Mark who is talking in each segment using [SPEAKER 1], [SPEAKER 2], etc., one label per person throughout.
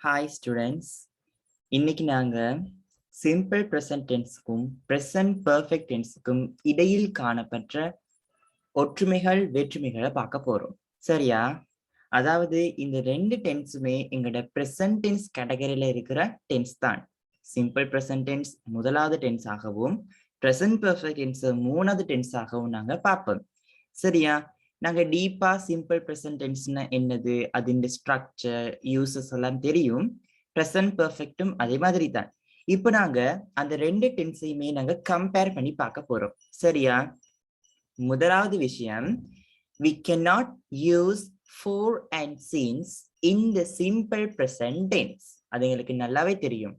[SPEAKER 1] Hi students, இன்னைக்கு நாங்க simple present டென்ஸ்க்கும் present perfect டென்ஸ்க்கும் இடையில் காணப்பட்ட ஒற்றுமைகள் வேற்றுமைகளை பார்க்க போறோம். சரியா? அதாவது இந்த ரெண்டு டென்ஸுமே எங்களோட ப்ரெசன்ட் டென்ஸ் கேட்டகரியில இருக்கிற டென்ஸ் தான். சிம்பிள் ப்ரெசன்ட் டென்ஸ் முதலாவது டென்ஸ் ஆகவும் ப்ரெசன்ட் பர்ஃபெக்ட் டென்ஸ் மூணாவது டென்ஸ் ஆகவும் நாங்க பார்ப்போம். சரியா? நாங்க டீப்பா சிம்பிள் ப்ரெசன்ட் டென்ஸ்னா என்னது, அதன் ஸ்ட்ரக்சர், யூசஸ் எல்லாம் தெரியும். ப்ரெசன்ட் பர்ஃபெக்டும் அதே மாதிரி தான். இப்போ நாங்க அந்த ரெண்டு டென்ஸையுமே நாங்க கம்பேர் பண்ணி பார்க்க போறோம். சரியா? முதலாவது விஷயம், we cannot use for and since in the simple present tense. அது எங்களுக்கு நல்லாவே தெரியும்.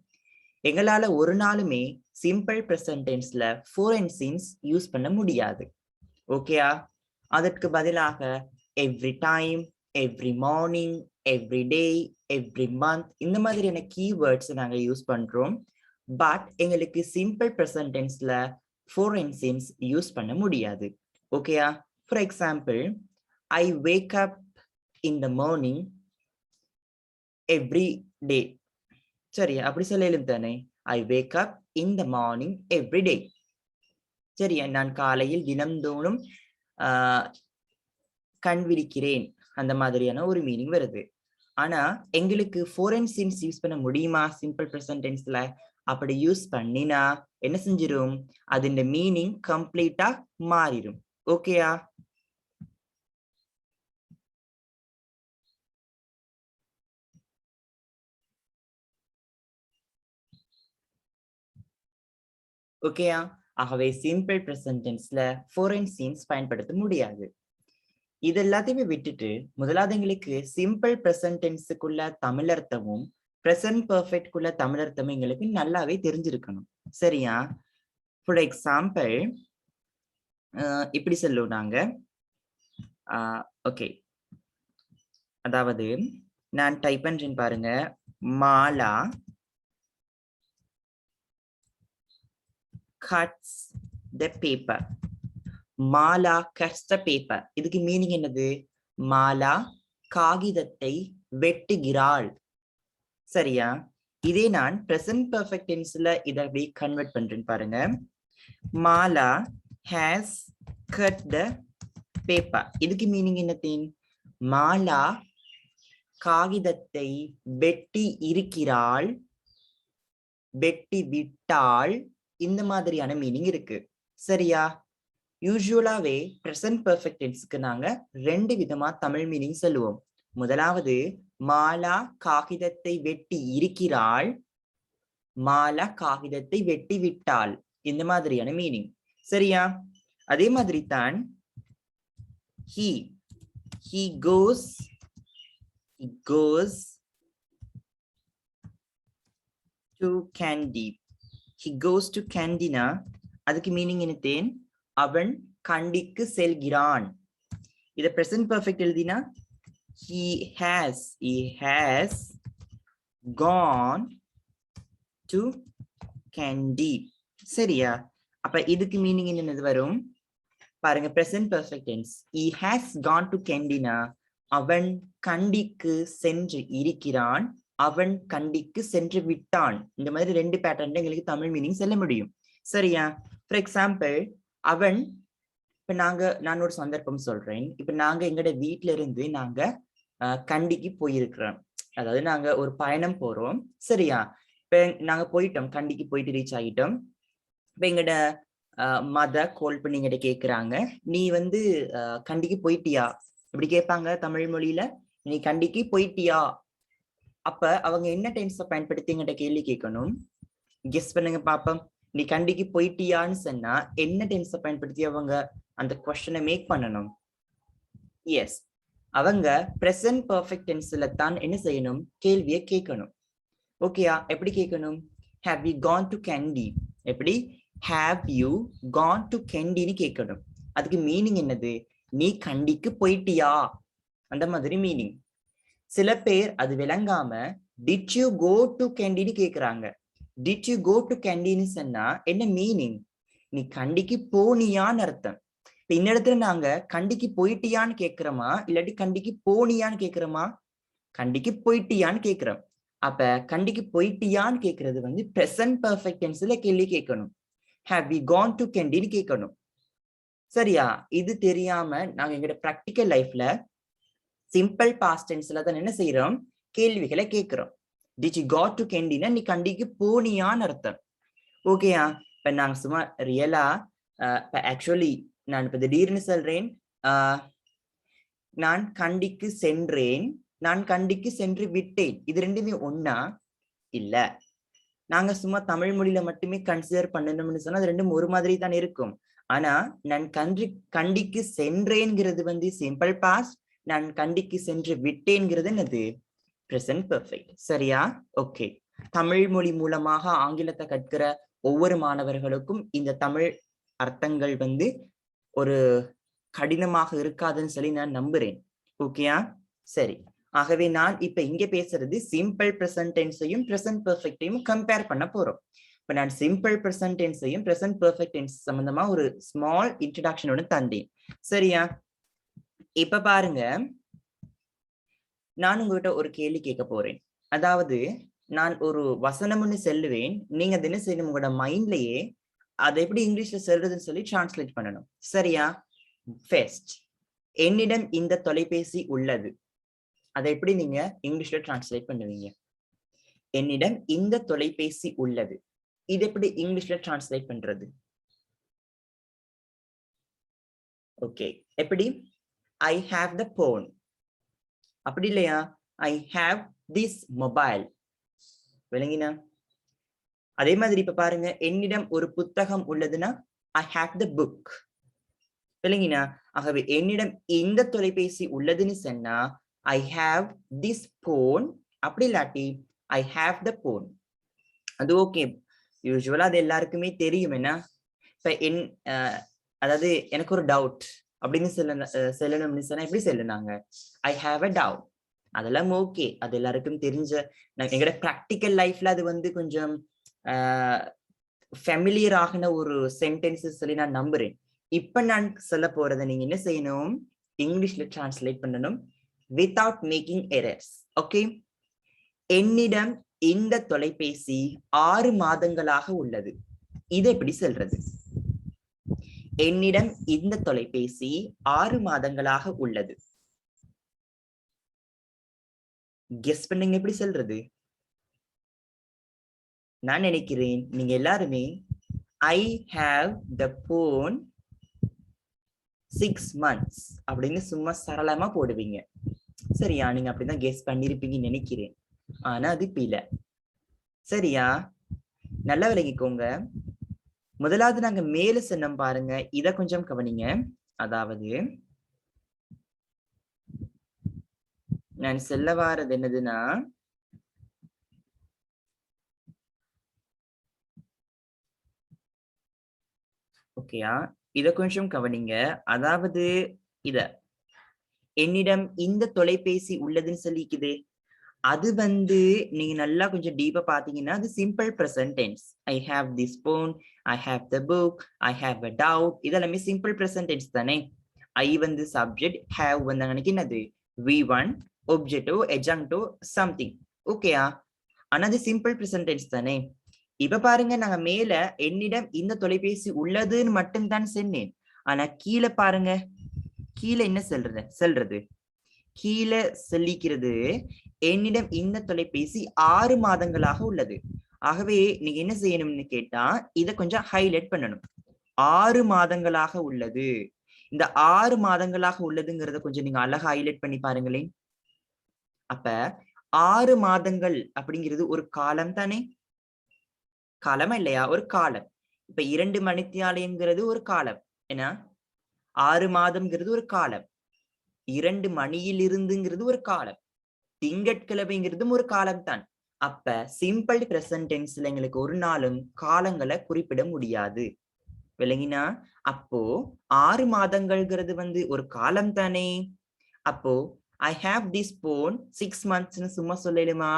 [SPEAKER 1] எங்களால ஒரு நாளுமே சிம்பிள் ப்ரெசன்ட் டென்ஸ்ல for and since யூஸ் பண்ண முடியாது. ஓகேயா? அதற்கு பதிலாக every time, every morning, every day, every month இந்த மாதிரியான கீவேர்ட்ஸ் நாங்க யூஸ் பண்றோம். பட் எங்களுக்கு சிம்பிள் ப்ரெசன்ட் டென்ஸ்ல for and since யூஸ் பண்ண முடியாது. ஓகேயா? For example, I wake up in the morning every day. சரி, அப்படி சொல்லலும் தானே, I wake up in the morning every day. சரியா? நான் காலையில் தினம்தோறும் கண் விழிக்கிறேன், அந்த மாதிரியான ஒரு மீனிங் வருது. ஆனா எங்களுக்கு for and since யூஸ் பண்ண முடியுமா சிம்பிள் ப்ரெசன்ட் டென்ஸ்ல? அப்படி யூஸ் பண்ணினா என்ன செஞ்சிரும், அதோட மீனிங் கம்ப்ளீட்டா மாறிடும். ஓகேயா? ஓகேயா? ஆகவே சிம்பிள் ப்ரெசன்ட் டென்ஸ்ல for and since பயன்படுத்த முடியாது. இது எல்லாத்தையுமே விட்டுட்டு முதலாவது எங்களுக்கு சிம்பிள் ப்ரெசன்ட் டென்ஸுக்குள்ள தமிழர்த்தமும் ப்ரெசன்ட் பர்ஃபெக்ட்குள்ள தமிழர்த்தமும் எங்களுக்கு நல்லாவே தெரிஞ்சிருக்கணும். சரியா? ஃபார் எக்ஸாம்பிள், இப்படி சொல்லுவோம் நாங்க. ஓகே, அதாவது நான் டைப் பண்றேன் பாருங்க. Mala cuts the paper. Mala cuts the paper. இதுக்கு மீனிங் என்னது? மாலா காகிதத்தை வெட்டுகிறாள். சரியா? இதே நான் பிரசன்ட் பர்ஃபெக்ட் டென்ஸ்ல இதை அப்படியே கன்வெர்ட் பண்றேன் பாருங்க. Mala has cut the paper. இதுக்கு மீனிங் என்னது? மாலா காகிதத்தை வெட்டி இருக்கிறாள், வெட்டி விட்டாள், இந்த மாதிரியான மீனிங் இருக்கு. சரியா? யூசுவலாவே பிரசன்ட் பர்ஃபெக்ட் டென்ஸ்க்கு நாங்க ரெண்டு விதமா தமிழ் மீனிங் சொல்லுவோம். முதலாவது, மாலா காகிதத்தை வெட்டி இருக்கிறாள், மாலா காகிதத்தை வெட்டி விட்டாள், இந்த மாதிரியான மீனிங். சரியா? அதே மாதிரி தான் he goes to candy. He goes to candy-னா அதுக்கு மீனிங் என்னத்தேன்? அவன் கண்டிக்கு செல்கிறான். இத பிரசன்ட் பர்ஃபெக்ட் எழுதினா he has gone to candy. சரியா? அப்ப இதுக்கு மீனிங் என்னது வரும் பாருங்க. Present perfect tense he has gone to candy-னா அவன் கண்டிக்கு சென்று இருக்கிறான், அவன் கண்டிக்கு சென்று விட்டான். இந்த மாதிரி ரெண்டு பேட்டர்ன்ல எங்களுக்கு தமிழ் மீனிங் சொல்ல முடியும். சரியா? ஃபார் எக்ஸாம்பிள், அவன், இப்ப நான் ஒரு சந்தர்ப்பம் சொல்றேன். இப்ப நாங்க எங்கட வீட்டுல இருந்து நாங்க கண்டிக்கு போயிருக்கிறோம். அதாவது நாங்க ஒரு பயணம் போறோம். சரியா? இப்ப நாங்க போயிட்டோம், கண்டிக்கு போயிட்டு ரீச் ஆகிட்டோம். இப்ப எங்கட மதர் கால் பண்ணி எங்கிட்ட கேக்குறாங்க, நீ வந்து கண்டிக்கு போயிட்டியா? இப்படி கேட்பாங்க தமிழ் மொழியில, நீ கண்டிக்கு போயிட்டியா? அப்ப அவங்க என்ன டென்ஸை பயன்படுத்தி எங்கிட்ட கேள்வி கேட்கணும்? கெஸ் பண்ணுங்க பாப்போம். நீ கண்டிக்கு போயிட்டியான்னு சொன்னா என்ன டென்ஸை பயன்படுத்தி அவங்க அந்த கொஸ்டினை மேக் பண்ணணும்? எஸ், அவங்க பிரசன்ட் பர்ஃபெக்ட் டென்ஸ்ல தான் என்ன செய்யணும்? கேள்வியை கேட்கணும். ஓகேயா? எப்படி கேட்கணும்? Have you Khan to candy. எப்படி? ஹேவ் யூ கான் டு கேண்டின்னு கேட்கணும். அதுக்கு மீனிங் என்னது? நீ கண்டிக்கு போயிட்டியா, அந்த மாதிரி மீனிங். சில பேர் அது விளங்காம டிட் யூ கோ டு கேண்டின்னு கேக்குறாங்க. டிட் யூ கோ டு கேண்டின்னு சொன்னா என்ன மீனிங்? நீ கண்டிக்கு போனியான்னு அர்த்தம். இப்ப இந்த இடத்துல நாங்க கண்டிக்கு போயிட்டியான்னு கேக்குறோமா, இல்லாட்டி கண்டிக்கு போனியான்னு கேக்குறோமா? கண்டிக்கு போயிட்டியான்னு கேக்குறோம். அப்ப கண்டிக்கு போயிட்டியான்னு கேக்குறது வந்து பிரசன்ட் பெர்ஃபெக்ட் டென்ஸ்ல கேள்வி கேட்கணும். ஹேவ் வி கான் டு கேண்டின்னு கேட்கணும். சரியா? இது தெரியாம நாங்க எங்களோட பிராக்டிக்கல் லைஃப்ல சிம்பிள் பாஸ்ட் டென்ஸ்ல தான் என்ன செய்யறோம், கேள்விகளை கேட்கிறோம். டிட் யூ காட் டு கேண்டினா நீ கண்டிக்கு போனியான்னு அர்த்தம். ஓகேயா? இப்ப நாங்க சும்மா ரியலா ஆக்சுவலி நான் இப்ப திடீர்னு சொல்றேன், நான் கண்டிக்கு சென்றேன், நான் கண்டிக்கு சென்று விட்டேன். இது ரெண்டுமே ஒன்னா இல்ல. நாங்க சும்மா தமிழ் மொழியில மட்டுமே கன்சிடர் பண்ணணும்னு சொன்னா அது ரெண்டும் ஒரு மாதிரி தான் இருக்கும். ஆனா நான் கண்டிக்கு சென்றேன்ங்கிறது வந்து சிம்பிள் பாஸ்ட், நான் கண்டிக்கு சென்று விட்டேன்ங்கிறது என்னது, பிரசன்ட் பெர்ஃபெக்ட். சரியா? ஓகே. தமிழ் மொழி மூலமாக ஆங்கிலத்தை கற்கிற ஒவ்வொரு மாணவர்களுக்கும் இந்த தமிழ் அர்த்தங்கள் வந்து ஒரு கடினமாக இருக்காதுன்னு சொல்லி நான் நம்புறேன். ஓகேயா? சரி. ஆகவே நான் இப்ப இங்க பேசுறது சிம்பிள் பிரசன்ட் டென்ஸையும் பிரசன்ட் பெர்ஃபெக்டையும் கம்பேர் பண்ண போறோம். இப்ப நான் சிம்பிள் பிரசன்ட் டென்ஸையும் பிரசன்ட் பெர்ஃபெக்ட் டென்ஸ் சம்பந்தமா ஒரு ஸ்மால் இன்ட்ரடக்ஷனோட தந்தேன். சரியா? இப்ப பாருங்க, நான் உங்ககிட்ட ஒரு கேள்வி கேட்க போறேன். அதாவது நான் ஒரு வசனம்னு சொல்லுவேன், நீங்க அது என்ன செய்யணும், உங்களோட மைண்ட்லயே அதை எப்படி இங்கிலீஷ்ல சொல்றதுன்னு சொல்லி டிரான்ஸ்லேட் பண்ணணும். சரியா? ஃபர்ஸ்ட், என்னிடம் இந்த தொலைபேசி உள்ளது. அதை எப்படி நீங்க இங்கிலீஷ்ல டிரான்ஸ்லேட் பண்ணுவீங்க? என்னிடம் இந்த தொலைபேசி உள்ளது. இது எப்படி இங்கிலீஷ்ல டிரான்ஸ்லேட் பண்றது? ஓகே, எப்படி? I have the phone. அப்படி இல்லையா? I have this mobile. விளங்கினா? அதே மாதிரி இப்ப பாருங்க, என்னிடம் ஒரு புத்தகம் உள்ளதுன்னா ஐ ஹாவ் த புக். விளங்கினா? ஆகவே என்னிடம் இந்த தொலைபேசி உள்ளதுன்னு சொன்னா ஐ ஹாவ் திஸ் போன். அப்படி இல்லாட்டி ஐ ஹாவ் த போன். அது ஓகே, யூஸ்வலா அது எல்லாருக்குமே தெரியும். என்ன இப்ப அதாவது எனக்கு ஒரு டவுட் அப்படின்னு சொல்லணும்னு சொன்னா எப்படி சொல்லுனாங்க? I have a doubt. அதெல்லாம் ஓகே, அது எல்லாருக்கும் தெரிஞ்ச. எங்களோட ப்ராக்டிக்கல் லைஃப்ல அது வந்து கொஞ்சம் ஃபெமிலியர் ஆகின ஒரு சென்டென்சஸ் சொல்லி நான் நம்புறேன். இப்ப நான் சொல்ல போறதை நீங்க என்ன செய்யணும், இங்கிலீஷ்ல டிரான்ஸ்லேட் பண்ணணும் வித்வுட் மேக்கிங் எரர்ஸ். ஓகே. என்னிடம் இந்த தொலைபேசி 6 மாதங்களாக உள்ளது. இது எப்படி சொல்றது? என்னிடம் இந்த தொலைபேசி 6 மாதங்களாக உள்ளது. கெஸ் பண்ணுங்க, எப்படி சொல்றது? நான் நினைக்கிறேன் நீங்க எல்லாருமே ஐ ஹாவ் த போன் 6 months அப்படின்னு சும்மா சரளமா போடுவீங்க. சரியா? நீங்க அப்படிதான் கெஸ் பண்ணிருப்பீங்கன்னு நினைக்கிறேன். ஆனா அது பிழை. சரியா? நல்லா விளங்கிக்கோங்க. முதலாவது நாங்க மேல சொன்னோம் பாருங்க, இத கொஞ்சம் கவனிங்க. அதாவது நான் சொல்ல வாரது என்னதுன்னா, ஓகேயா, இத கொஞ்சம் கவனிங்க. அதாவது இத என்னிடம் இந்த தொலைபேசி உள்ளதுன்னு சொல்லிக்குது, அது வந்து நீங்க நல்லா கொஞ்சம் டீப்பா பாத்தீங்கன்னா அது simple present tense. I have this phone, I have the book, I have a doubt, இதெல்லாமே சிம்பிள் பிரசன்ட் டென்ஸ் தானே. ஐ வந்து சப்ஜெக்ட், ஹேவ் வந்து எனக்கு என்னது, V1, ஒப்ஜெக்டிவ், எஜங்டிவ், சம்திங். ஓகேயா? ஆனா அது சிம்பிள் பிரசன்ட் டென்ஸ் தானே. இப்ப பாருங்க, நாங்க மேல என்னிடம் இந்த தொலைபேசி உள்ளதுன்னு மட்டும் தான் சொன்னேன். ஆனா கீழே பாருங்க, கீழே என்ன சொல்றது கீழே சொல்லிக்கிறது, என்னிடம் இந்த தொலைபேசி 6 மாதங்களாக உள்ளது. ஆகவே நீங்க என்ன செய்யணும்னு கேட்டா இதை கொஞ்சம் ஹைலைட் பண்ணணும். 6 மாதங்களாக உள்ளது. இந்த 6 மாதங்களாக உள்ளதுங்கிறத கொஞ்சம் நீங்க அழகா ஹைலைட் பண்ணி பாருங்களேன். அப்ப 6 மாதங்கள் அப்படிங்கிறது ஒரு காலம் தானே? காலமா இல்லையா? ஒரு காலம். இப்ப 2 மணித்தியாலயங்கிறது ஒரு காலம். ஏன்னா 6 மாதம்ங்கிறது ஒரு காலம். 2 மணியில் இருந்துங்கிறது ஒரு காலம். திங்கட்கிழமைங்கிறதும் ஒரு காலம் தான். அப்ப சிம்பிள் பிரசன்ட் டென்ஸ்ல எங்களுக்கு ஒரு நாளும் காலங்களை குறிப்பிட முடியாது. விளங்கினா? அப்போ 6 மாதங்கள்ங்கிறது வந்து ஒரு காலம் தானே. அப்போ ஐ ஹாவ் திஸ் போன் 6 monthsன்னு சும்மா சொல்லலுமா?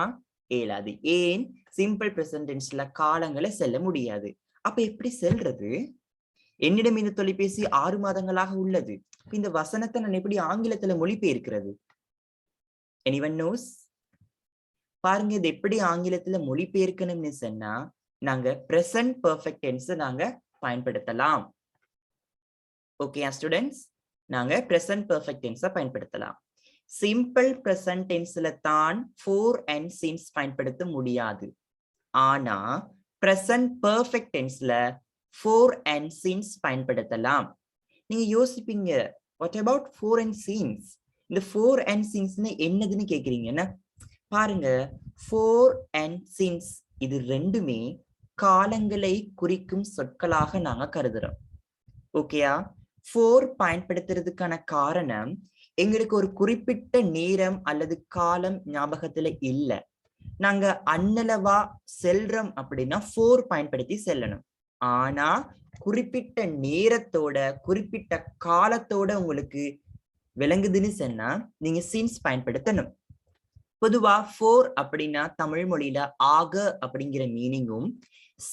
[SPEAKER 1] இயலாது. ஏன்? சிம்பிள் பிரசன்ட் டென்ஸ்ல காலங்களை செல்ல முடியாது. அப்ப எப்படி செல்றது? என்னிடம் இந்த தொலைபேசி 6 மாதங்களாக உள்ளது. இந்த வசனத்தை நான் எப்படி ஆங்கிலத்துல மொழிபெயர்க்கிறது? Anyone knows? பாருங்க இது எப்படி ஆங்கிலத்துல மொழிபெயர்க்கணும்னு சொன்னா நாங்க present perfect tense நாங்க பயன்படுத்தலாம். ஓகேயா ஸ்டூடெண்ட்ஸ், நாங்க present perfect tense பயன்படுத்தலாம். சிம்பிள் present tenseல தான் for and since பயன்படுத்த முடியாது. ஆனா present perfect tenseல for and since பயன்படுத்தலாம். நீங்க யோசிப்பீங்க, what about for and since? இந்த for and since என்னதுன்னு கேக்குறீங்கன்னா பாருங்க, for and since இது ரெண்டுமே காலங்களை குறிக்கும் சொற்களாக நாங்க கருதுறோம். ஓகேயா? for பயன்படுத்துறதுக்கான காரணம் எங்களுக்கு ஒரு குறிப்பிட்ட நேரம் அல்லது காலம் ஞாபகத்துல இல்ல. நாங்க அன்னளவா செல்றோம் அப்படின்னா for பயன்படுத்தி செல்லணும். ஆனா குறிப்பிட்ட நேரத்தோட குறிப்பிட்ட காலத்தோட உங்களுக்கு விளங்குதுன்னு சொன்னா நீங்க since பயன்படுத்தணும். பொதுவா for அப்படின்னா தமிழ் மொழியில ஆக அப்படிங்கிற மீனிங்கும்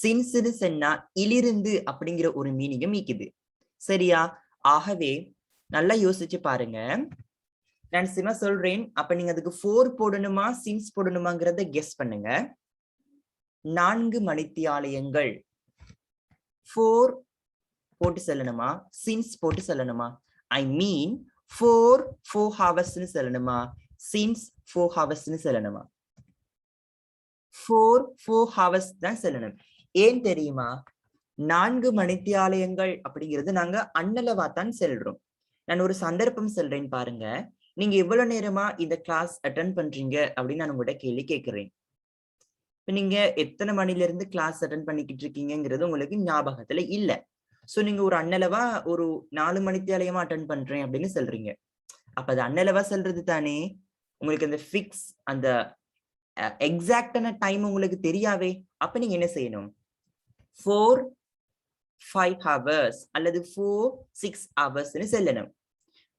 [SPEAKER 1] since சொன்னா இலிருந்து அப்படிங்கிற ஒரு மீனிங்கும் இருக்குது. சரியா? ஆகவே நல்லா யோசிச்சு பாருங்க. நான் சின்ன சொல்றேன், அப்ப நீங்க அதுக்கு for போடணுமா since போடணுமாங்கிறத கெஸ் பண்ணுங்க. 4 மணித்தியாலயங்கள் for போட்டு செல்லணுமா since போட்டு செல்லணுமா? I mean for 4 hours செல்லணுமா since 4 hours செல்லணுமா? for 4 hours தான் செல்லணும். ஏன் தெரியுமா? 4 மணித்தியாலயங்கள் அப்படிங்கிறது நாங்க அன்னளவா தான் செல்றோம். நான் ஒரு சந்தர்ப்பம் சொல்றேன் பாருங்க. நீங்க எவ்வளவு நேரமா இந்த கிளாஸ் அட்டெண்ட் பண்றீங்க அப்படின்னு நான் உங்கள்கிட்ட கேள்வி கேட்கிறேன். இப்ப நீங்க எத்தனை மணில இருந்து கிளாஸ் அட்டெண்ட் பண்ணிக்கிட்டு இருக்கீங்கிறது உங்களுக்கு ஞாபகத்துல இல்ல. சோ நீங்க ஒரு அன்னளவா ஒரு 4 மணித்தியாலயமா அட்டெண்ட் பண்றேன் அப்படின்னு சொல்றீங்க. அப்ப அது அன்னளவா சொல்றது தானே. உங்களுக்கு அந்த ஃபிக்ஸ் அந்த எக்ஸாக்டான டைம் உங்களுக்கு தெரியாவே. அப்ப நீங்க என்ன செய்யணும்? 4 5 hours அல்லது 4 6 hours செல்லணும்.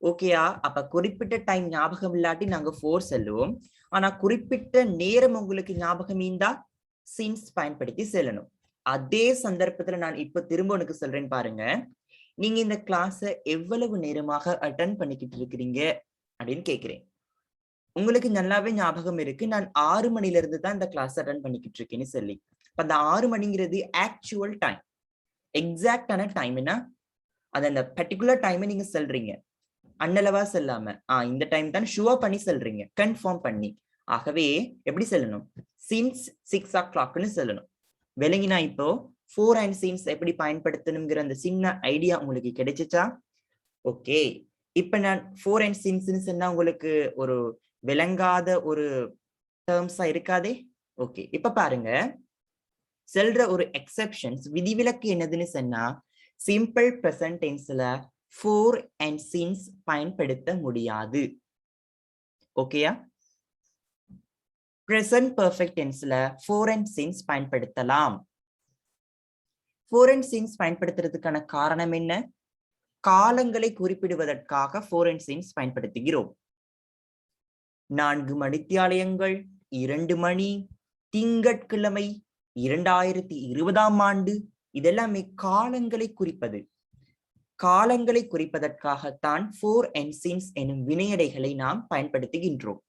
[SPEAKER 1] ஓகேயா? அப்ப குறிப்பிட்ட டைம் ஞாபகம் இல்லாட்டி நாங்க 4 செல்லுவோம். ஆனா குறிப்பிட்ட நேரம் உங்களுக்கு ஞாபகம் இருந்தா since பயன்படுத்தி செல்லணும். அதே சந்தர்ப்பத்துல நான் இப்ப திரும்ப உனக்கு சொல்றேன் பாருங்க. நீங்க இந்த கிளாஸ எவ்வளவு நேரமாக அட்டெண்ட் பண்ணிக்கிட்டு இருக்கிறீங்க அப்படின்னு கேக்குறேன். உங்களுக்கு நல்லாவே ஞாபகம் இருக்கு, நான் 6 மணில இருந்து தான் இந்த கிளாஸ் அட்டெண்ட் பண்ணிக்கிட்டு இருக்கேன்னு சொல்லி. அந்த 6 மணிங்கிறது ஆக்சுவல் டைம். எக்ஸாக்டான டைம் என்ன? அது அந்த பர்டிகுலர் டைம் நீங்க சொல்றீங்க. அன்னளவா செல்லாம இந்த டைம் தான் ஷுவா பண்ணி சொல்றீங்க, கன்ஃபார்ம் பண்ணி. ஆகவே எப்படி சொல்லணும்? since 6 o'clockன்னு சொல்லணும். விளங்கினா இப்போ for and since எப்படி பயன்படுத்தணுங்கிற அந்த சின்ன ஐடியா உங்களுக்கு கிடைச்சிச்சா? ஓகே, இப்ப நான் for and since சொன்னா உங்களுக்கு ஒரு விளங்காத ஒரு டேர்ம்ஸா இருக்காதே. ஓகே, இப்ப பாருங்க, செல்ற ஒரு எக்ஸெப்ஷன்ஸ் விதிவிலக்கு என்னதுன்னு சொன்னா சிம்பிள் பிரசன்ட் டென்ஸ்ல for and since பயன்படுத்த முடியாது. ஓகேயா? present perfect tenseல for and since பயன்படுத்தலாம். for and since பயன்படுத்துறதுக்கான காரணம் என்ன? காலங்களை குறிப்பிடுவதற்காக for and since பயன்படுத்துகிறோம். 4 மணித்தியாலயங்கள், 2 மணி, திங்கட்கிழமை, 2020ஆம் ஆண்டு, இதெல்லாமே காலங்களை குறிப்பது. காலங்களை குறிப்பதற்காகத்தான் for and since எனும் வினையடைகளை நாம் பயன்படுத்துகின்றோம்.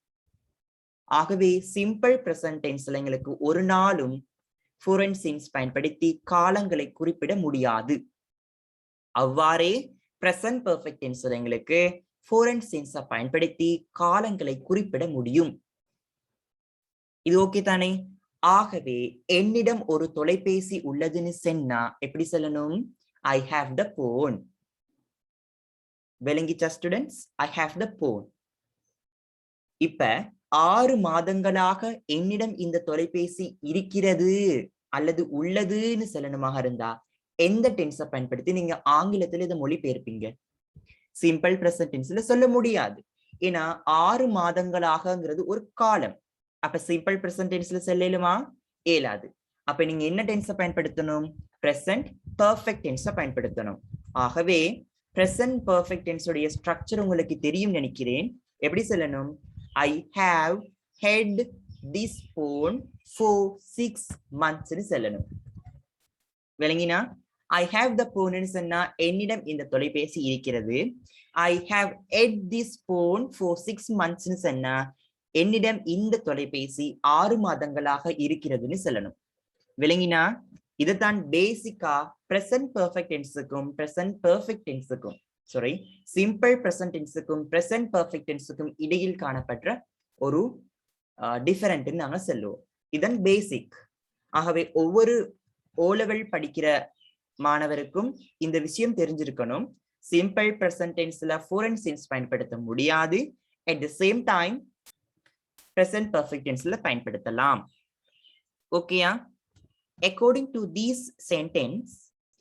[SPEAKER 1] ஆகவே சிம்பிள் பிரசன்ட் டென்ஸ்ல எங்களுக்கு ஒரு நாளும் for and since பயன்படுத்தி காலங்களை குறிப்பிட முடியாது. அவ்வாறே பிரசன்ட் பெர்ஃபெக்ட் டென்ஸ்ல எங்களுக்கு for and since பயன்படுத்தி காலங்களை குறிப்பிட முடியும். இது ஓகே தானே? ஆகவே என்னிடம் ஒரு தொலைபேசி உள்ளதுன்னு சொன்னா எப்படி சொல்லணும்? I have the phone. விளங்கிச்சா students? I have the phone. இப்ப 6 மாதங்களாக என்னிடம் இந்த தொலைபேசி இருக்கிறது அல்லது உள்ளதுன்னு சொல்லணுமாக இருந்தா எந்த டென்ஸை பயன்படுத்தி நீங்க ஆங்கிலத்துல இதை மொழிபெயர்ப்பீங்க? சிம்பிள் பிரசன்ட் டென்ஸ்ல சொல்ல முடியாது. ஏன்னா 6 மாதங்களாகங்கிறது ஒரு காலம். அப்ப சிம்பிள் பிரசன்ட் டென்ஸ்ல சொல்லலுமா? இயலாது. அப்ப நீங்க என்ன டென்ஸை பயன்படுத்தணும்? பிரசன்ட் பெர்ஃபெக்ட் டென்ஸை பயன்படுத்தணும். ஆகவே பிரசன்ட் பெர்ஃபெக்ட் டென்ஸ் உடைய ஸ்ட்ரக்சர் உங்களுக்கு தெரியும் நினைக்கிறேன். எப்படி சொல்லணும்? I have had this phone for 6 months ன்னு சொல்லணும். விளங்கினா? I have the phone ன்னு சொன்னா என்னிடம் இந்த தொலைபேசி இருக்கிறது. I have had this phone for 6 months ன்னு சொன்னா என்னிடம் இந்த தொலைபேசி 6 மாதங்களாக இருக்கிறதுன்னு சொல்லணும். விளங்கினா? இதுதான் பேசிக்கா பிரசன்ட் பெர்ஃபெக்ட் டென்ஸுக்கும் பிரசன்ட் பெர்ஃபெக்ட் டென்ஸுக்கும் சாரி சிம்பிள் பிரசன்ட் டென்ஸுக்கும் பிரசன்ட் பெர்ஃபெக்ட் டென்ஸுக்கும் இடையில் காணப்பட்ட ஒரு டிஃபரெண்ட் நாங்க சொல்லுவோம். இதன் பேசிக். ஆகவே ஒவ்வொரு ஓலெவல் படிக்கிற மாணவருக்கும் இந்த விஷயம் தெரிஞ்சிருக்கணும். சிம்பிள் பிரசன்ட் டென்ஸ்ல ஃபோரன் சென்ஸ் பயன்படுத்த முடியாது. At the same time present perfect டென்ஸ்ல பயன்படுத்தலாம். ஓகேயா? According to these sentence,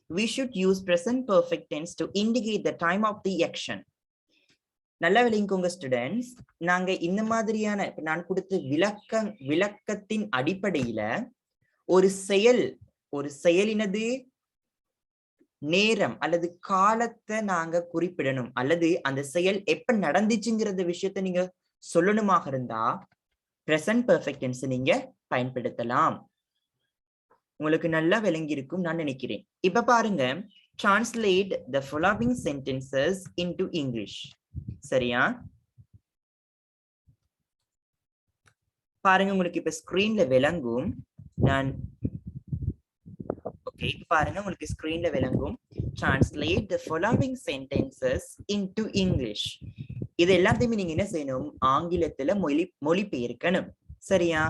[SPEAKER 1] we should use present perfect tense to indicate the time of the action. நல்லா விளங்கிக்கோங்க ஸ்டூடெண்ட்ஸ். நாங்க இந்த மாதிரியான நான் கொடுத்த விளக்கத்தின் அடிப்படையில ஒரு செயலினது நேரம் அல்லது காலத்தை நாங்க குறிப்பிடணும், அல்லது அந்த செயல் எப்ப நடந்துச்சுங்கிறத விஷயத்த நீங்க சொல்லணுமாக இருந்தா present perfect tense நீங்க பயன்படுத்தலாம். உங்களுக்கு நல்லா விளங்கி இருக்கும் நான் நினைக்கிறேன். இப்ப பாருங்க, translate the following sentences into English. சரியா? பாருங்க, உங்களுக்கு இப்ப ஸ்கிரீன்ல விளங்கும். நான் ஓகே, பாருங்க உங்களுக்கு ஸ்கிரீன்ல விளங்கும். Translate the following sentences into English. இது எல்லாத்தையுமே நீங்க என்ன செய்யணும்? ஆங்கிலத்துல மொழிபெயர்க்கணும். சரியா?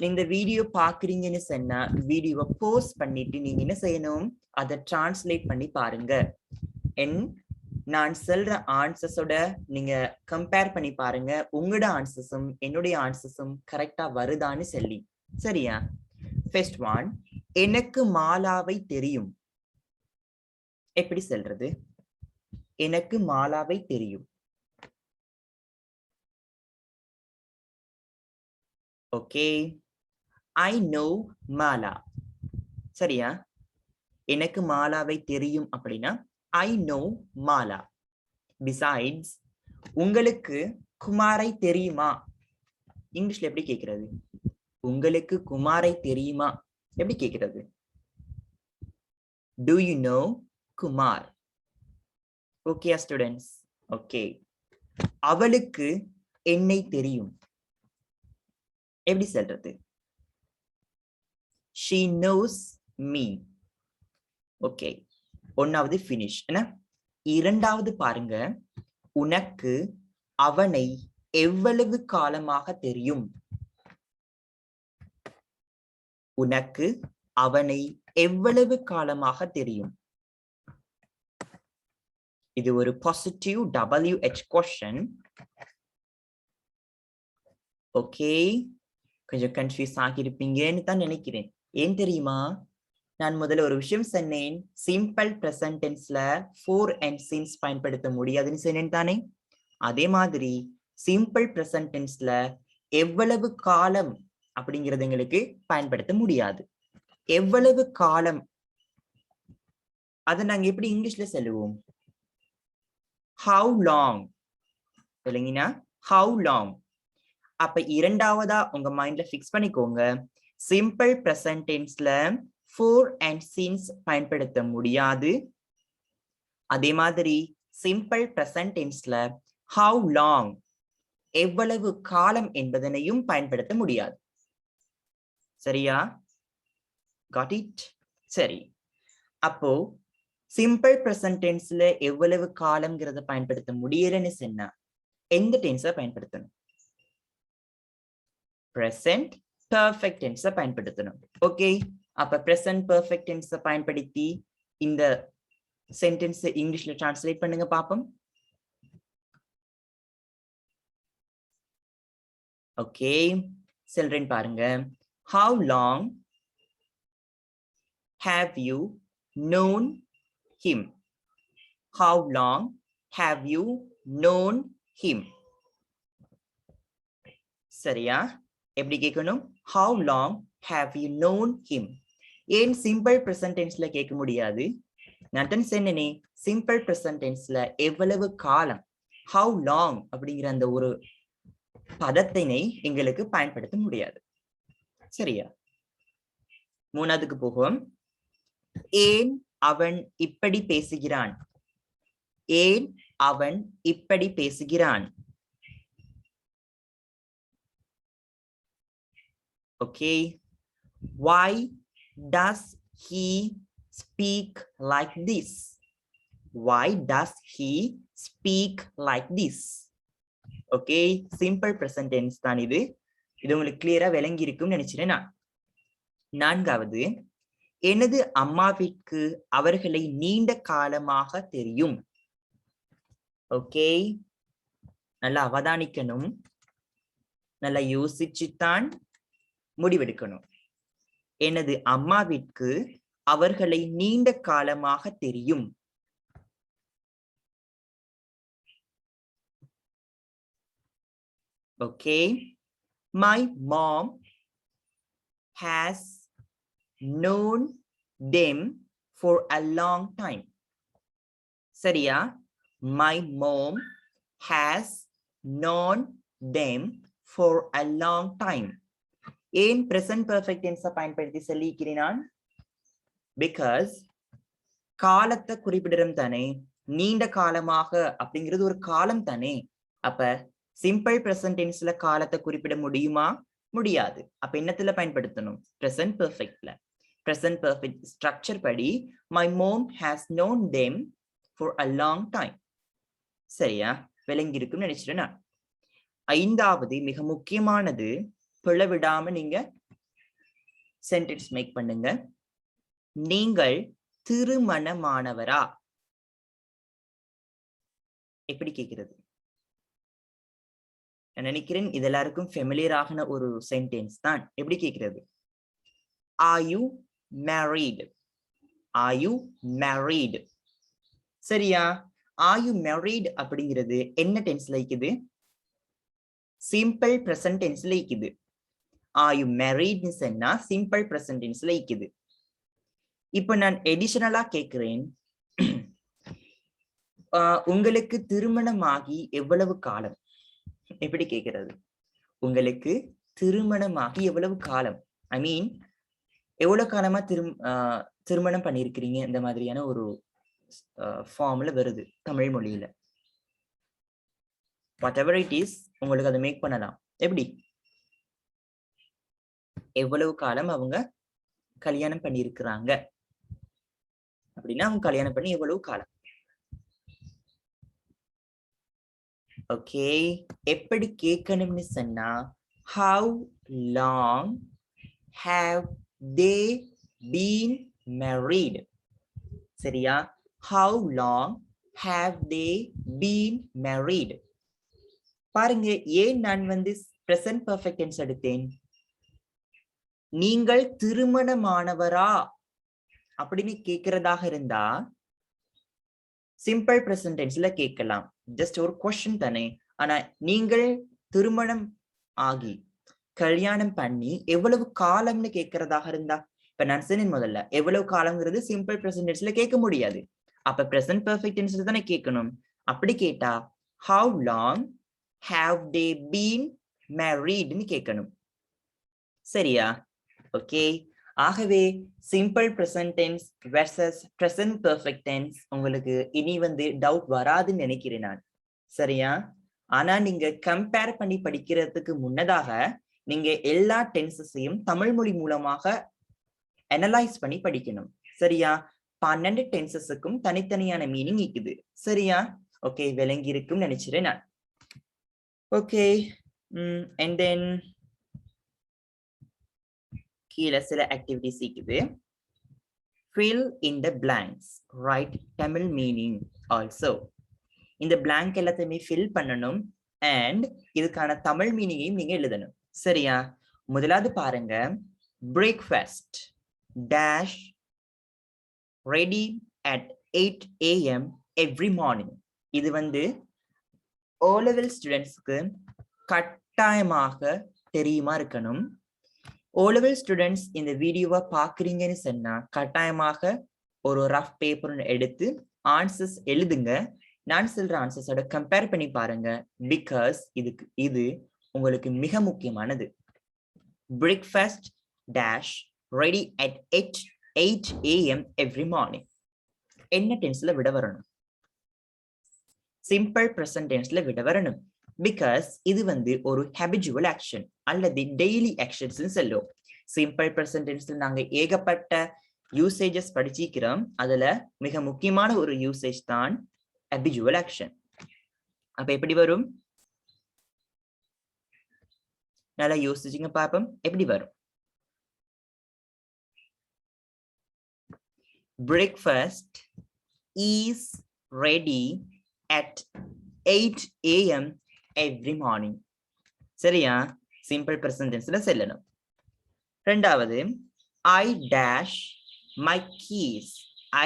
[SPEAKER 1] இந்த வீடியோ பாக்குறீங்கன்னு சொன்னா வீடியோவை போஸ்ட் பண்ணிட்டு நீங்க என்ன செய்யணும்? அதை டிரான்ஸ்லேட் பண்ணி பாருங்க. நான் சொல்ற ஆன்சர்ஸோட நீங்க கம்பேர் பண்ணி பாருங்க. உங்களோட ஆன்சர்ஸும் என்னுடைய ஆன்சர்ஸும் கரெக்டா வருதான்னு சொல்லி. சரியா? ஃபர்ஸ்ட் ஒன், எனக்கு மாலாவை தெரியும். எப்படி சொல்றது? எனக்கு மாலாவை தெரியும். Okay, I know Mala. சரியா? எனக்கு மாலாவை தெரியும் அப்படின்னா I know Mala. Besides, உங்களுக்கு குமாரை தெரியுமா? இங்கிலீஷ்ல எப்படி கேட்கிறது? உங்களுக்கு குமாரை தெரியுமா எப்படி கேட்கிறது? Do you know Kumar? Okay, students. Okay. அவளுக்கு என்னை தெரியும். எப்படி சொல்றது? She knows me. Okay. ஒன்னாவது finish. இரண்டாவது பாருங்க, உனக்கு அவனை எவ்வளவு காலமாக தெரியும்? உனக்கு அவனை எவ்வளவு காலமாக தெரியும்? இது ஒரு பாசிட்டிவ் WH question. ஓகே, கொஞ்சம் கன்ஃபியூஸ் ஆகியிருப்பீங்கன்னு தான் நினைக்கிறேன். ஏன் தெரியுமா? நான் முதல்ல ஒரு விஷயம் சொன்னேன், சிம்பிள் பிரசன்ட் டென்ஸ்ல for and since பயன்படுத்த முடியாதுன்னு சொன்னேன் தானே? அதே மாதிரி சிம்பிள் பிரசன்ட் டென்ஸ்ல எவ்வளவு காலம் அப்படிங்கிறது எங்களுக்கு பயன்படுத்த முடியாது. எவ்வளவு காலம் அதை நாங்க எப்படி இங்கிலீஷ்ல சொல்லுவோம்? how long. இல்லைங்கனா how long. அப்ப இரண்டாவதா உங்க மைண்ட்ல ஃபிக்ஸ் பண்ணிக்கோங்க, சிம்பிள் பிரசன்ட் டென்ஸ்ல for and since பயன்படுத்த முடியாது. அதே மாதிரி சிம்பிள் பிரசன்ட் டென்ஸ்ல how long எவ்வளவு காலம் என்பதனையும் பயன்படுத்த முடியாது. சரியா? got it? சரி, அப்போ சிம்பிள் பிரசன்ட் டென்ஸ்ல எவ்வளவு காலம்ங்கிறத பயன்படுத்த முடியலன்னு சொன்னா எந்த டென்ஸை பயன்படுத்தணும்? present perfect tense பயன்படுத்தணும். ஓகே, அப்ப present perfect tense பயன்படுத்தி இந்த சென்டென்ஸ் இங்கிலீஷ்ல டிரான்ஸ்லேட் பண்ணுங்க பாப்போம். ஓகே, சொல்றேன் பாருங்க. How long have you known him? How long have you known him? சரியா? எப்படி கேட்கணும்? How long have you known him? ஏன் சிம்பிள் பிரசன்ட் டென்ஸ்ல கேட்க முடியாது? நான் தான் சொன்னேனே, சிம்பிள் பிரசன்ட் டென்ஸ்ல எவ்வளவு காலம், how long அப்படிங்கிற அந்த ஒரு பதத்தினை எங்களுக்கு பயன்படுத்த முடியாது. சரியா? மூணாவதுக்கு போகும். ஏன் அவன் இப்படி பேசுகிறான்? ஏன் அவன் இப்படி பேசுகிறான்? Okay, why does he speak like this? Why does he speak like this? Okay, simple present tense தான் இது. இது உங்களுக்கு கிளியரா விளங்கி இருக்கும்னு நினைக்கிறேன் நான். நான்காவது, எனது அம்மாவிற்கு அவர்களை நீண்ட காலமாக தெரியும். ஓகே, நல்லா அவதானிக்கணும், நல்லா யோசிச்சுத்தான் முடிவெடுக்கணும். எனது அம்மாவிற்கு அவர்களை நீண்ட காலமாக தெரியும். Okay, my mom has known them for a long time. சரியா? My mom has known them for a long time. ஏன் present perfect tense பயன்படுத்தி சொல்லிக்கிறேன் நான்? Because காலத்தை குறிப்பிடும் தானே, நீண்ட காலமாக அப்படிங்கிறது ஒரு காலம் தானே. அப்ப சிம்பிள் பிரசன்ட் டென்ஸ்ல காலத்தை குறிப்பிட முடியுமா? முடியாது. அப்ப என்னத்துல பயன்படுத்தணும்? பிரசன்ட் பெர்ஃபெக்ட்ல. பிரசன்ட் பெர்ஃபெக்ட் ஸ்ட்ரக்சர் படி my mom has known them for a long time. சரியா? விளங்கி இருக்குன்னு நினைச்சிட்டேன் நான். ஐந்தாவது மிக முக்கியமானது, பிளவிடாம நீங்க சென்டென்ஸ் மேக் பண்ணுங்க. நீங்கள் திருமணமானவரா? எப்படி கேட்கிறது? நான் நினைக்கிறேன் இது எல்லாருக்கும் ஃபெமிலியர் ஆகின ஒரு சென்டென்ஸ் தான். எப்படி கேட்கிறது? Are you married? Are you married? சரியா? Are you married அப்படிங்கிறது என்ன டென்ஸ்ல இருக்குது? சிம்பிள் பிரசன்ட் டென்ஸ்ல இருக்குது. Are you married ன்னு சொன்னா சிம்பிள் பிரசன்ட் டென்ஸ்ல இருக்குது. இப்போ நான் எடிஷனலா கேட்கிறேன், உங்களுக்கு திருமணமாகி எவ்வளவு காலம்? எப்படி கேட்கிறது? உங்களுக்கு திருமணமாகி எவ்வளவு காலம்? ஐ மீன் எவ்வளவு காலமா திருமணம் பண்ணிருக்கிறீங்க? இந்த மாதிரியான ஒரு ஃபார்ம்ல வருது தமிழ் மொழியில. வாட் எவர் இட் இஸ், உங்களுக்கு அதை மேக் பண்ணலாம். எப்படி? எவ்வளவு காலம் அவங்க கல்யாணம் பண்ணியிருக்கிறாங்க அப்படின்னா அவங்க கல்யாணம் பண்ணி எவ்வளவு காலம். ஓகே, எப்படி கேட்கணும்னு சொன்னா how long have they been married? சரியா? how long have they been married? பாருங்க, ஏன் நான் present perfect tense எடுத்தேன்? நீங்கள் திருமணமானவரா அப்படின்னு கேட்கிறதாக இருந்தா சிம்பிள் பிரசன்ட் டென்ஸ்ல கேட்கலாம், ஜஸ்ட் ஒரு கொஸ்டின் தானே. ஆனா நீங்கள் திருமணம் ஆகி கல்யாணம் பண்ணி எவ்வளவு காலம்னு கேட்கறதாக இருந்தா, இப்ப நான் சொன்னேன் முதல்ல எவ்வளவு காலம்ங்கிறது சிம்பிள் பிரசன்ட் டென்ஸ்ல கேட்க முடியாது. அப்ப பிரசன்ட் பெர்ஃபெக்ட் டென்ஸ்ல தானே கேட்கணும். அப்படி கேட்டா how long have they been married ன்னு கேட்கணும். சரியா? ஓகே, ஆகவே simple present tense versus present perfect tense உங்களுக்கு இனி டவுட் வராதுன்னு நினைக்கிறேன் நான். சரியா? ஆனா நீங்க கம்பேர் பண்ணி படிக்கிறதுக்கு முன்னதாக நீங்க எல்லா டென்சஸையும் தமிழ் மொழி மூலமாக அனலைஸ் பண்ணி படிக்கணும். சரியா? 12 டென்சஸுக்கும் தனித்தனியான மீனிங் இருக்குது. சரியா? ஓகே, விளங்கி இருக்கும்னு நினைச்சிறேன் நான். ஓகே, and then கீழே சில ஆக்டிவிட்டிஸ் இருக்குது. fill in the blanks, write Tamil meaning also. இந்த blank எல்லாத்தையுமே fill பண்ணணும் and இதுக்கான தமிழ் மீனிங்கையும் நீங்க எழுதணும். சரியா? முதலாவது பாருங்க, breakfast dash ready at 8 AM every morning. இது O-level ஸ்டூடெண்ட்ஸ்க்கு கட்டாயமாக தெரியுமா இருக்கணும். O-level ஸ்டூடெண்ட்ஸ் இந்த வீடியோவை பாக்குறீங்கன்னு சொன்னா கட்டாயமாக ஒரு ரஃப் பேப்பர் எடுத்து ஆன்சர்ஸ் எழுதுங்க. நான் சொல்ற ஆன்சர்ஸோட கம்பேர் பண்ணி பாருங்க, பிகாஸ் இது உங்களுக்கு மிக முக்கியமானது. breakfast dash ready at 8 AM every morning என்ன டென்ஸ்ல விட வரணும்? சிம்பிள் பிரசன்ட் டென்ஸ்ல விட வரணும். பிகாஸ் இது வந்து ஒரு ஹேபிச்சுவல் ஆக்ஷன் அல்லது டெய்லி ஆக்ஷன்ஸ் சொல்லும். சிம்பிள் பிரசன்ட் டென்ஸ்ல நாங்க ஏகப்பட்ட யூசேஜஸ் படிச்சிக்கிறோம். அதுல மிக முக்கியமான ஒரு யூசேஜ் தான் ஹேபிச்சுவல் ஆக்ஷன். அப்ப எப்படி வரும்? நல்லா யோசிச்சுங்க பாப்போம் எப்படி வரும். Breakfast is ready at 8 a.m. every morning. சரியா? சிம்பிள் பிரசன்ட் டென்ஸ்ல சொல்லணும். ரெண்டாவது, I dash my keys.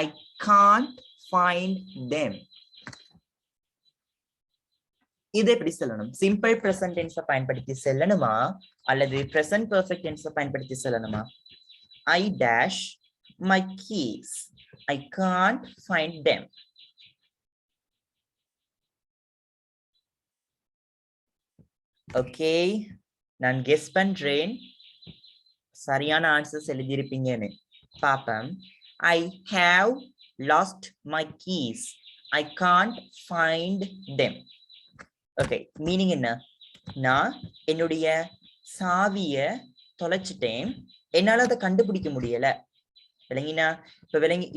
[SPEAKER 1] I can't find them. இதை எப்படி சொல்லணும்? சிம்பிள் பிரசன்ட் டென்ஸை பயன்படுத்தி சொல்லணுமா அல்லது பிரசன்ட் பெர்ஃபெக்ட் டென்ஸை பயன்படுத்தி சொல்லணுமா? I dash my keys. I can't find them. Okay, நான் கெஸ் பண்றேன் சரியான ஆன்சர்ஸ் எழுதியிருப்பீங்கன்னு. பாப்பம். I have lost my keys. I can't find them. Okay, meaning என்ன? நான் என்னுடைய சாவிய தொலைச்சிட்டேன், என்னால அதை கண்டுபிடிக்க முடியல. விளங்கினா?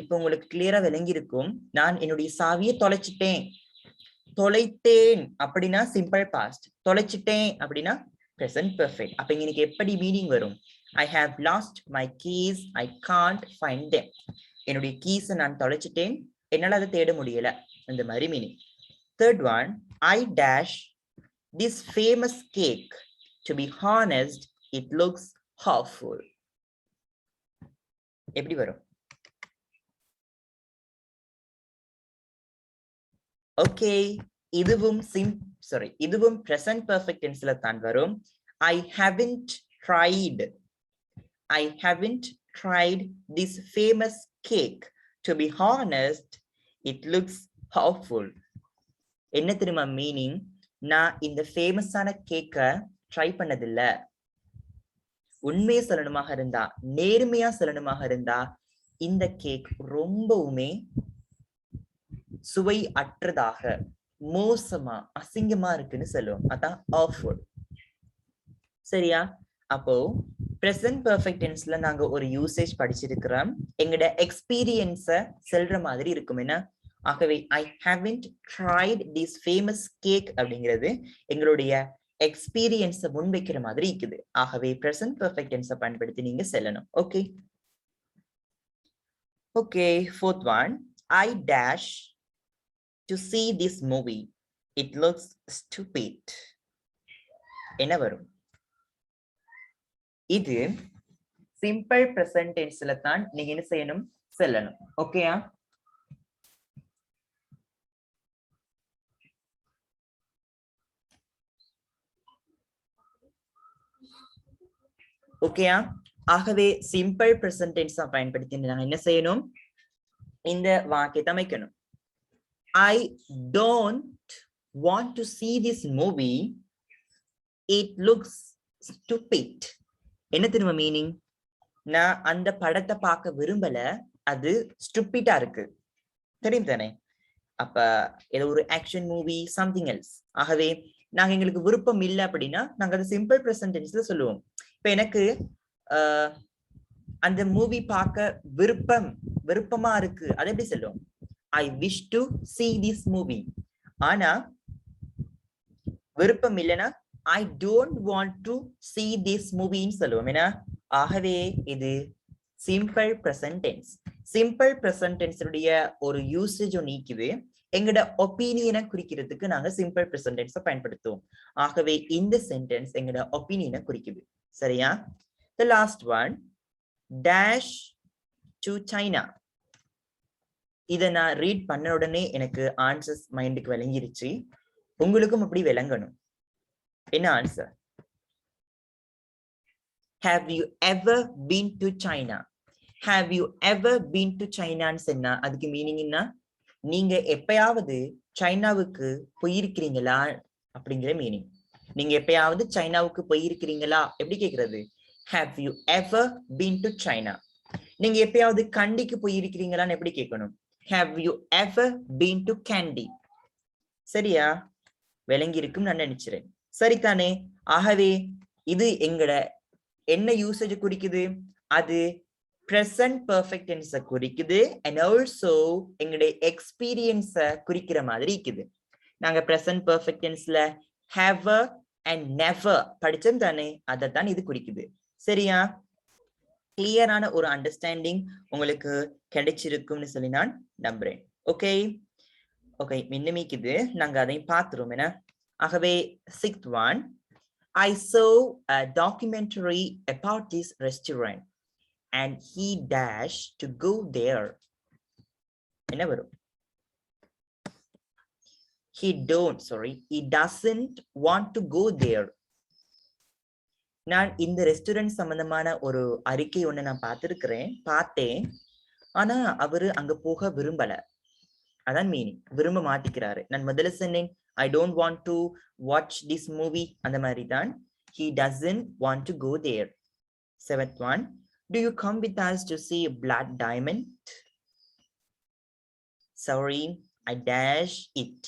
[SPEAKER 1] இப்ப உங்களுக்கு கிளியரா விளங்கி இருக்கும். நான் என்னுடைய சாவியை தொலைச்சிட்டேன். தொலைத்தேன் அப்படின்னா சிம்பிள் பாஸ்ட், தொலைச்சிட்டேன் அப்படின்னா பிரசன்ட் பெர்ஃபெக்ட். அப்ப இங்க எப்படி மீனிங் வரும்? I have lost my keys. I can't find them. என்னுடைய கீஸ் நான் தொலைச்சிட்டேன், என்னால அதை தேட முடியல. இந்த மாதிரி meaning. Third one, I dash this famous cake. To be honest, it looks awful. எப்படி வரும்? ஓகே, இதுவும் இதுவும் present perfect tenseல தான் வரும். I haven't tried this famous cake. To be honest, it looks awful. என்ன தெரியுமா மீனிங்? நான் இந்த ஃபேமஸான கேக்கை ட்ரை பண்ணதில்ல. உண்மையை சொல்லணுமாக இருந்தா, நேர்மையா சொல்லணுமாக இருந்தா, இந்த கேக் ரொம்பவுமே சுவை அற்றதாக, மோசமா, அசிங்கமா இருக்குன்னு சொல்லுவோம். அதான் awful. சரியா? அப்போ present perfect tenseல நாங்க ஒரு யூசேஜ் படிச்சிருக்கிறோம். எங்கட எக்ஸ்பீரியன்ஸ சொல்ற மாதிரி இருக்கும். என்ன? ஆகவே I haven't tried this famous cake அப்படிங்கிறது எங்களுடைய எக்ஸ்பீரியன்ஸை முன்வைக்கிற மாதிரி இருக்குது. ஆகவே present perfect tense பயன்படுத்தி நீங்க சொல்லணும். Okay okay. Fourth one, I dash to see this movie. It looks stupid. என்ன வரும்? இது சிம்பிள் பிரசன்ட் டென்ஸ்ல தான் நீங்க என்ன செய்யணும்? சொல்லணும். ஓகேயா? ஓகேயா? ஆகவே சிம்பிள் பிரசன்ட் டென்ஸ் பயன்படுத்தி நாங்க என்ன செய்யணும்? இந்த வாக்கியத்தை அமைக்கணும். I don't want to see this movie. It looks stupid. என்ன தெரியுமா மீனிங்? நான் அந்த படத்தை பார்க்க விரும்பல, அது ஸ்டூபிடா இருக்கு. தெரியும் தானே? அப்ப ஏதோ ஒரு ஆக்ஷன் மூவி, சம்திங் எல்ஸ். ஆகவே நாங்க எங்களுக்கு விருப்பம் இல்லை அப்படின்னா நாங்க அதை சிம்பிள் பிரசன்ட் டென்ஸ்ல சொல்லுவோம். இப்ப எனக்கு அந்த மூவி பார்க்க விருப்பமா இருக்கு, அதை எப்படி சொல்லுவோம்? I wish to see this movie. ஆனா விருப்பம் இல்லைன்னா I don't want to see this movie சொல்லுவோம். என்ன? ஆகவே இது simple present tense. Simple present tense உடைய ஒரு யூசேஜ் நீக்குது. எங்கட ஒப்பீனியனை குறிக்கிறதுக்கு நாங்க சிம்பிள் பிரசன்ட் டென்ஸை பயன்படுத்துவோம். ஆகவே இந்த சென்டென்ஸ் எங்கட ஒப்பீனியனை குறிக்குது. சரியா? The last one, dash to China. இதை நான் ரீட் பண்ண உடனே எனக்கு ஆன்சர்ஸ் மைண்டுக்கு விளங்கிருச்சு. உங்களுக்கும் அப்படி விளங்கணும். என்ன answer? Have you ever been to China? Have you ever been to China ன்னு சொன்னா அதுக்கு மீனிங் என்ன? நீங்க எப்பயாவது சைனாவுக்கு போயிருக்கிறீங்களா அப்படிங்கிற மீனிங். நீங்க எப்பயாவது சைனாவுக்கு போயிருக்கிறீங்களா எப்படி கேக்குறது? Have you ever been to China? நீங்க எப்பயாவது கண்டிக்கு போயிருக்கிறீங்களான்னு எப்படி கேட்கணும்? Have you ever been to Kandy? சரியா? விளங்கி இருக்கும் நான் நினைக்கிறேன். சரிதானே? ஆகவே இது எங்கட என்ன யூசேஜ் குறிக்குது? அது present perfect tense குறிக்குது and also எங்களுடைய எக்ஸ்பீரியன்ஸ குறிக்கிற மாதிரி இருக்குது. நாங்க present perfect tenseல have and never படிச்சோம் தானே, அதைத்தான் இது குறிக்குது. சரியா? கிளியரான ஒரு அண்டர்ஸ்டாண்டிங் உங்களுக்கு கிடைச்சிருக்கும்னு சொல்லி நான் நம்புறேன். ஓகே ஓகே, மின்னமிக்குது, நாங்க அதையும் பார்த்துருவோம். என்ன ஆகவே 6th one, I saw a documentary about this restaurant and he dashed to go there. என்ன வரும்? He doesn't want to go there. நான் இந்த ரெஸ்டாரண்ட் சம்பந்தமான ஒரு அறிக்கை ஒண்ணு நான் பார்த்தேன். ஆனா அவரு அங்க போக விரும்பல. அதான் மீனிங், விரும்ப மாட்டிக்கிறாரு. நான் முதல்ல சொன்னேன் I don't want to watch this movie, அந்த மாதிரி தான். He doesn't want to go there. 7th one, do you come with us to see Blood Diamond? Sorry, I dash it.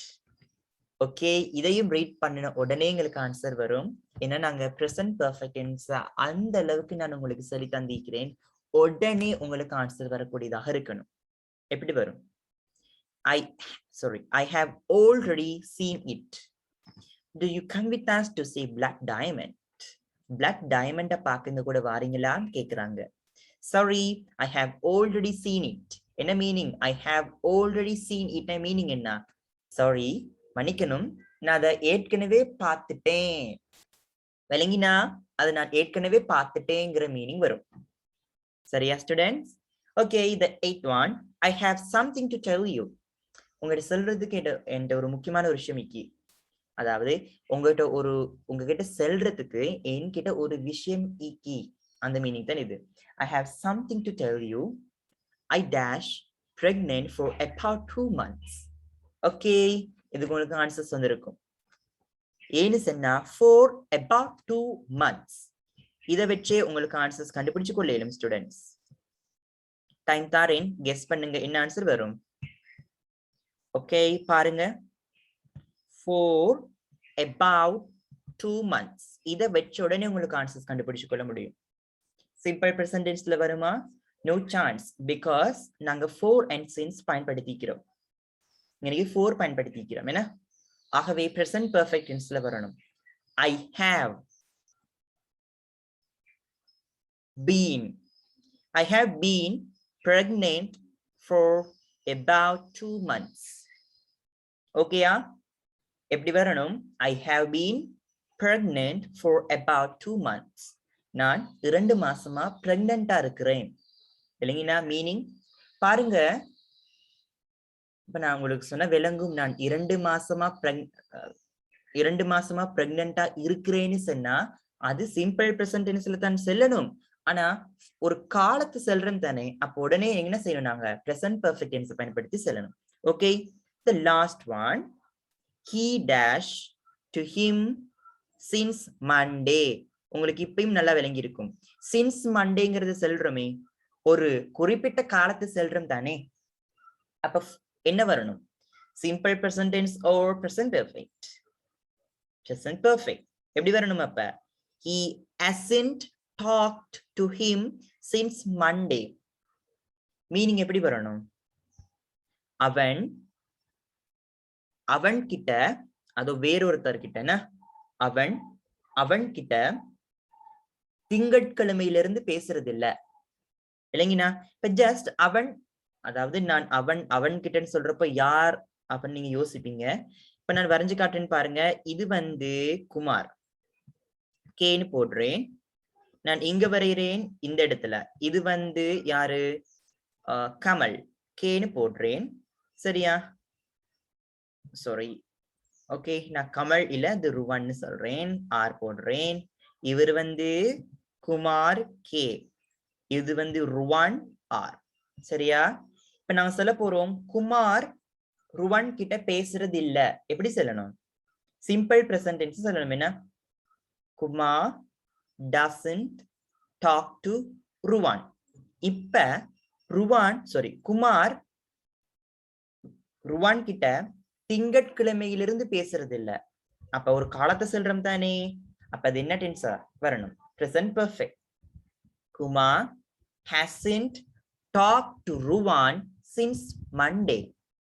[SPEAKER 1] Okay, இதையும் ரீட் பண்ணின உடனே எங்களுக்கு ஆன்சர் வரும். ஏன்னா நாங்க present perfect tense அந்த அளவுக்கு நான் உங்களுக்கு சொல்லி தந்திருக்கிறேன். உடனே உங்களுக்கு ஆன்சர் வரக்கூடியதாக இருக்கணும். எப்படி வரும்? I have already seen it. Do you come with us to see Black Diamond? Black Diamond பார்க்க கூட வாரீங்களான்னு கேக்குறாங்க. Sorry, I have already seen it. என்ன meaning? I have already seen it meaning என்ன? Sorry, மன்னிக்கணும், நான் அதை ஏற்கனவே பார்த்துட்டேன். விளங்கினா? அதை நான் ஏற்கனவே பார்த்துட்டேங்கிற மீனிங் வரும். சரியா students? Okay, the 8th one, I have something to tell you. உங்ககிட்ட சொல்றதுக்கு என்ற ஒரு முக்கியமான ஒரு விஷயம் இக்கி. அதாவது உங்ககிட்ட செல்றதுக்கு என்கிட்ட ஒரு விஷயம் இக்கி, அந்த மீனிங் தான் இது. I have something to tell you. I dash pregnant for about 2 months. Okay, இதுக்கு உங்களுக்கு ஆன்சர்ஸ் வந்திருக்கும். ஏன்னு சொன்னா for about 2 months. இதை வச்சே உங்களுக்கு ஆன்சர்ஸ் கண்டுபிடிச்சு கொள்ளையிலும் ஸ்டூடெண்ட்ஸ். டைம் தாரேன், கெஸ் பண்ணுங்க என்ன ஆன்சர் வரும். ஓகே, பாருங்க. for about 2 months. இதை வச்ச உடனே உங்களுக்கு ஆன்சர்ஸ் கண்டுபிடிச்சு கொள்ள முடியும். சிம்பிள் பிரசன்ட் டென்ஸ்ல வருமா? நோ சான்ஸ், பிகாஸ் நாங்க for and since பயன்படுத்திக்கிறோம். இங்க for பயன்படுத்திக்கிறோம். என்ன? ஆகவே present perfect tenseல வரணும். I have been pregnant for about 2 months. ஓகேயா? எப்படி வரணும்? I have been pregnant for about 2 months. நான் 2 மாசமா பிரெக்னண்டா இருக்கிறேன். இல்லைங்களா? மீனிங் பாருங்க. இப்ப நான் உங்களுக்கு சொன்ன விளங்கும். நான் 2 மாசமா பிரெக்னண்டா இருக்கிறேன்னு சொன்னா அது சிம்பிள் பிரசன்ட் டென்ஸ்ல தான் செல்லணும். ஆனா ஒரு காலத்து செல்றேன் தானே, அப்ப உடனே என்ன செய்யணும்? நாங்க present perfect tense பயன்படுத்தி செல்லணும். ஓகே, the last one, he dash to him since Monday. உங்களுக்கு இப்பயும் நல்லா விளங்கி இருக்கும். since Mondayங்கிறது செல்றோமே, ஒரு குறிப்பிட்ட காலத்து செல்றோம் தானே, அப்ப என்ன வரணும்? Simple present tense or present perfect? present perfect. எப்படி வரணும் அப்ப? he hasn't talked to him since Monday. Meaning எப்படி வரணும்? அவன் கிட்ட, அதோ வேறொருத்தர் கிட்ட, அவன் கிட்ட திங்கட்கிழமையிலிருந்து பேசுறது இல்ல. இல்லைங்கண்ணா? இப்ப ஜஸ்ட் அவன், அதாவது நான் அவன் கிட்டன்னு சொல்றப்ப யார் அப்படின்னு நீங்க யோசிப்பீங்க. இப்ப நான் வரைஞ்சு காட்டுறேன்னு பாருங்க. இது குமார், கேன்னு போடுறேன். நான் இங்க வரைகிறேன் இந்த இடத்துல. இது யாரு? கமல், கேன்னு போடுறேன். சரியா? சாரி, ஓகே, நான் கமல் இல்ல, இது ருவன்னு சொல்றேன். ஆர் போடுறேன். இவர் குமார், கே. இது ருவான், ஆர். சரியா? இப்ப நாங்க சொல்ல போறோம், குமார் ருவான் கிட்ட பேசுறது இல்ல. எப்படி சொல்லணும்? சிம்பிள் பிரசன்ட் டென்ஸ் சொல்லணும். என்ன? Kumar doesn't talk to Ruwan. இப்ப குமார் ருவான் கிட்ட திங்கட்கிழமையிலிருந்து பேசுறது இல்ல. அப்ப ஒரு காலத்தை சொல்றோம் தானே, அப்ப அது என்ன டென்ஸா வரணும்? present perfect. Kumar hasn't talked to Ruwan since Monday.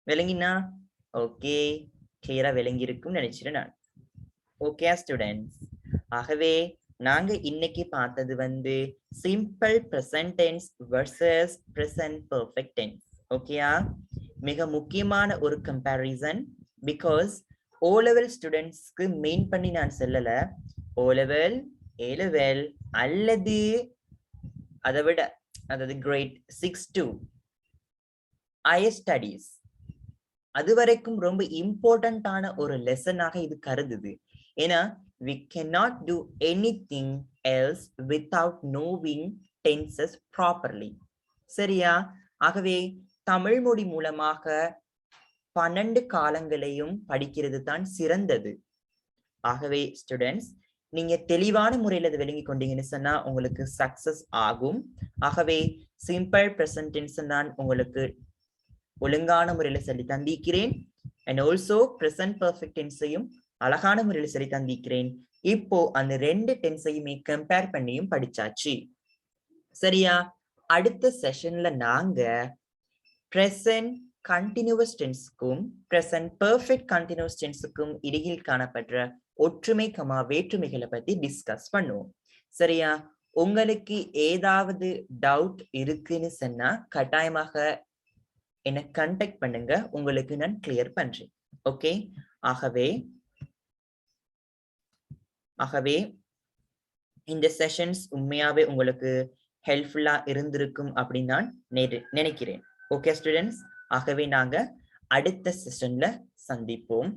[SPEAKER 1] விளங்கினா? ஓகே, கிளியரா விளங்கி இருக்கும்னு நினைச்சிட்டேன் நான். ஓகே ஸ்டூடெண்ட்ஸ், ஆகவே நாங்க இன்னைக்கு பார்த்தது வந்து simple present tense versus present perfect tense. ஓகேயா? மிக முக்கியமான ஒரு கம்பேரிசன். பிகாஸ் ஓ லெவல் ஸ்டூடெண்ட்ஸ்க்கு மெயின் பண்ணி நான் சொல்லல. ஓ லெவல், ஏ லெவல் அல்லது அதை விட, அதாவது கிரேட் 6 to ஹையர் ஸ்டடீஸ், அது வரைக்கும் ரொம்ப இம்பார்ட்டன்டான ஒரு லெசனாக இது கருதுது. ஏன்னா we cannot do anything else without knowing tenses properly. சரியா? ஆகவே தமிழ் மொழி மூலமாக 12 காலங்களையும் படிக்கிறது தான் சிறந்தது. ஆகவே ஸ்டூடெண்ட்ஸ், நீங்க தெளிவான முறையில் அதை விளங்கி கொண்டீங்கன்னு சொன்னா உங்களுக்கு சக்சஸ் ஆகும். ஆகவே சிம்பிள் பிரசன்ட் டென்ஸ் நான் உங்களுக்கு ஒழுங்கான முறையில சொல்லி தந்திக்கிறேன். அண்ட் ஆல்சோ பிரசன்ட் பெர்ஃபெக்ட் டென்ஸையும் அழகான முறையில சொல்லி தந்திக்கிறேன். இப்போ அந்த 2 டென்ஸையுமே கம்பேர் பண்ணியும் படிச்சாச்சு. சரியா? அடுத்த செஷன்ல நாங்க பிரசன்ட் கண்டினியூவஸ் டென்ஸுக்கும் பிரசன்ட் பெர்ஃபெக்ட் கண்டினியூவஸ் டென்ஸுக்கும் இடையில் காணப்படுற ஒற்றுமை கமா வேற்றுமைகளை பத்தி டிஸ்கஸ் பண்ணுவோம். சரியா? உங்களுக்கு ஏதாவது டவுட் இருக்குன்னு சொன்னா கட்டாயமாக என்ன கான்டாக்ட் பண்ணுங்க, உங்களுக்கு நான் கிளியர் பண்றேன். ஓகே? ஆகவே இந்த செஷன்ஸ் உண்மையாவே உங்களுக்கு ஹெல்ப்ஃபுல்லா இருந்திருக்கும் அப்படின்னு நான் நினைக்கிறேன். ஓகே ஸ்டூடெண்ட்ஸ், ஆகவே நாங்க அடுத்த செஷன்ல சந்திப்போம்.